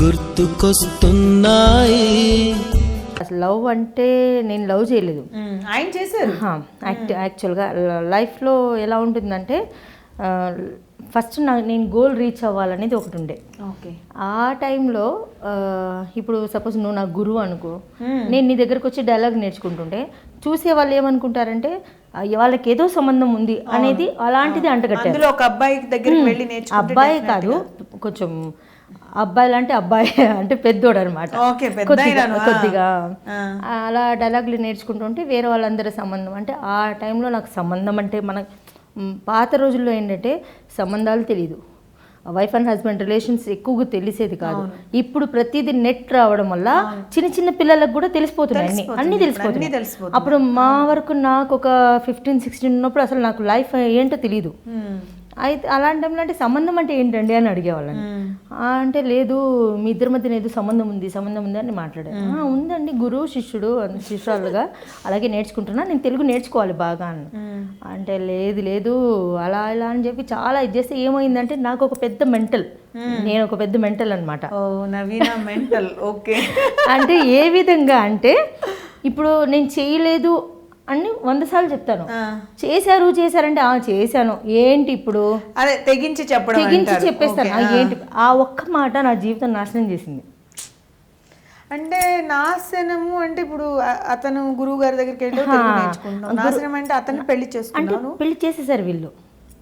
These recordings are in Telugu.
గుర్తుకొస్తున్నాయి. అసలు లవ్ అంటే నేను లవ్ చేయలేదు. ఆయన చేశారు. యాక్చువల్గా లైఫ్లో ఎలా ఉంటుందంటే ఫస్ట్ నేను గోల్ రీచ్ అవ్వాలనేది ఒకటి ఉండే. ఓకే. ఆ టైంలో ఇప్పుడు సపోజ్ నువ్వు నా గురువు అనుకో, నేను నీ దగ్గరకు వచ్చి డైలాగ్ నేర్చుకుంటుంటే చూసే వాళ్ళు ఏమనుకుంటారంటే వాళ్ళకి ఏదో సంబంధం ఉంది అనేది అలాంటిది అంటగట్టారు. ఒక అబ్బాయి దగ్గరికి వెళ్ళి నేర్చుకుంటే అబ్బాయి కాదు, కొంచెం అబ్బాయిలు అంటే అబ్బాయి అంటే పెద్దోడు అనమాట, కొద్దిగా అలా డైలాగులు నేర్చుకుంటుంటే వేరే వాళ్ళందరి సంబంధం అంటే ఆ టైంలో నాకు సంబంధం అంటే మన పాత రోజుల్లో ఏంటంటే సంబంధాలు తెలియదు, వైఫ్ అండ్ హస్బెండ్ రిలేషన్స్ ఎక్కువగా తెలిసేది కాదు. ఇప్పుడు ప్రతిదీ నెట్ రావడం వల్ల చిన్న చిన్న పిల్లలకు కూడా తెలిసిపోతున్నాయి, అన్నీ తెలిసిపోతున్నాయి. అప్పుడు మా వరకు నాకు ఒక 15-16 ఉన్నప్పుడు అసలు నాకు లైఫ్ ఏంటో తెలియదు. అయితే అలాంటి టైంలో అంటే సంబంధం అంటే ఏంటండి అని అడిగేవాళ్ళని. అంటే లేదు మీ ఇద్దరి మధ్యన ఏదో సంబంధం ఉంది అని మాట్లాడారు. ఉందండి, గురువు శిష్యుడు శిష్యురాలుగా అలాగే నేర్చుకుంటున్నా, నేను తెలుగు నేర్చుకోవాలి బాగా అని. అంటే లేదు అలా ఇలా అని చెప్పి చాలా ఇది చేస్తే ఏమైందంటే నాకు ఒక పెద్ద మెంటల్, నేను ఒక పెద్ద మెంటల్ అనమాట. అంటే ఏ విధంగా అంటే ఇప్పుడు నేను చేయలేదు అని 100 సార్లు చెప్తాను, చేశారంటే చేశాను ఏంటి ఇప్పుడు అదే తెగించి చెప్పేస్తాను. ఏంటి ఆ ఒక్క మాట నా జీవితం నాశనం చేసింది. అంటే నాశనము అంటే ఇప్పుడు అతను గురువు గారి దగ్గరికి వెళ్ళి నేర్చుకుంటాం, నాశనం అంటే అతన్ని పెళ్లి చేసుకున్నాను. పెళ్లి చేసేసారు వీళ్ళు.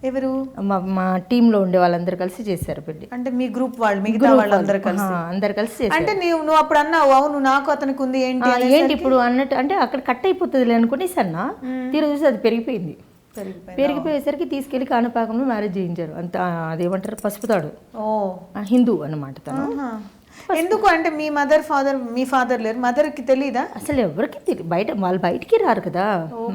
ఎవరు? మా టీంలో ఉండే వాళ్ళందరూ కలిసి చేశారు పెళ్లి. అంటే మీ గ్రూప్ వాళ్ళు, మిగతా వాళ్ళందరూ కలిసి అంటే నువ్వు అప్పుడు అన్నావు అవును నాకు అతనికి ఉంది ఏంటి ఇప్పుడు అన్నట్టు, అంటే అక్కడ కట్ అయిపోతుంది అనుకునేసి అన్నా. తీరు చూసి అది పెరిగిపోయేసరికి తీసుకెళ్లి కాణపాకంలో మ్యారేజ్ చేయించారు. అంత అదేమంటారు పసుపుతాడు, హిందూ అన్నమాట తను. ఎందుకు అంటే మీ ఫాదర్ లేరు, మదర్కి తెలీదా? అసలు ఎవరికి బయట వాళ్ళు బయటికి రారు కదా,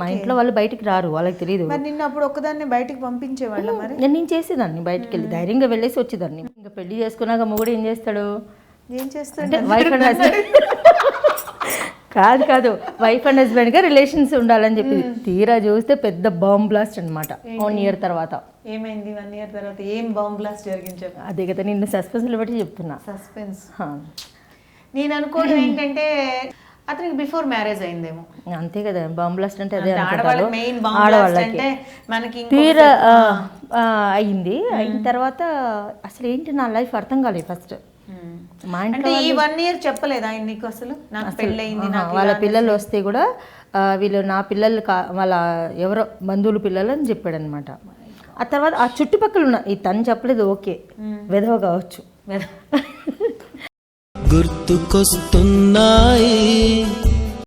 మా ఇంట్లో వాళ్ళు బయటికి రారు, వాళ్ళకి తెలియదు. మరి నిన్న అప్పుడు ఒక్కదాన్ని బయటికి పంపించేవాళ్ళ? మరి నేను చేసేదాన్ని, బయటికి వెళ్ళి ధైర్యంగా వెళ్ళేసి వచ్చేదాన్ని. ఇంకా పెళ్లి చేసుకున్నాక మొగుడు ఏం చేస్తాడు అంటే వైఫ్ అండ్ హస్బెండ్ కాదు వైఫ్ అండ్ హస్బెండ్ గా రిలేషన్స్ ఉండాలని చెప్పి తీరా చూస్తే పెద్ద బాంబ్ బ్లాస్ట్ అనమాట. 1 year తర్వాత ఏమైంది? 1 year తర్వాత ఏం బాంబ్ బ్లాస్ట్ జరిగింది? అదే కదా నిన్ను సస్పెన్స్ లో బట్టి చెప్తున్నా. సస్పెన్స్. నేను అనుకోవడం ఏంటంటే అతనికి బిఫోర్ మ్యారేజ్ అయిందేమో. అంతే కదా, బాంబ్ బ్లాస్ట్ అంటే అదే ఆడవాళ్ళకి. మనకి తీరా అయింది. అయిన తర్వాత అసలు ఏంటి నా లైఫ్ అర్థం కాలేదు ఫస్ట్. అంటే ఈ 1 year చెప్పలేదు ఆయన నీకు అసలు నాకు పెళ్ళయింది? వాళ్ళ పిల్లలు వస్తే కూడా వీళ్ళు నా పిల్లలు వాళ్ళ ఎవరో బంధువుల పిల్లలు అని చెప్పాడు అనమాట. ఆ తర్వాత ఆ చుట్టుపక్కల ఉన్న ఈ తను చెప్పలేదు, ఓకే వెధవ కావచ్చు. గుర్తుకొస్తున్నాయి.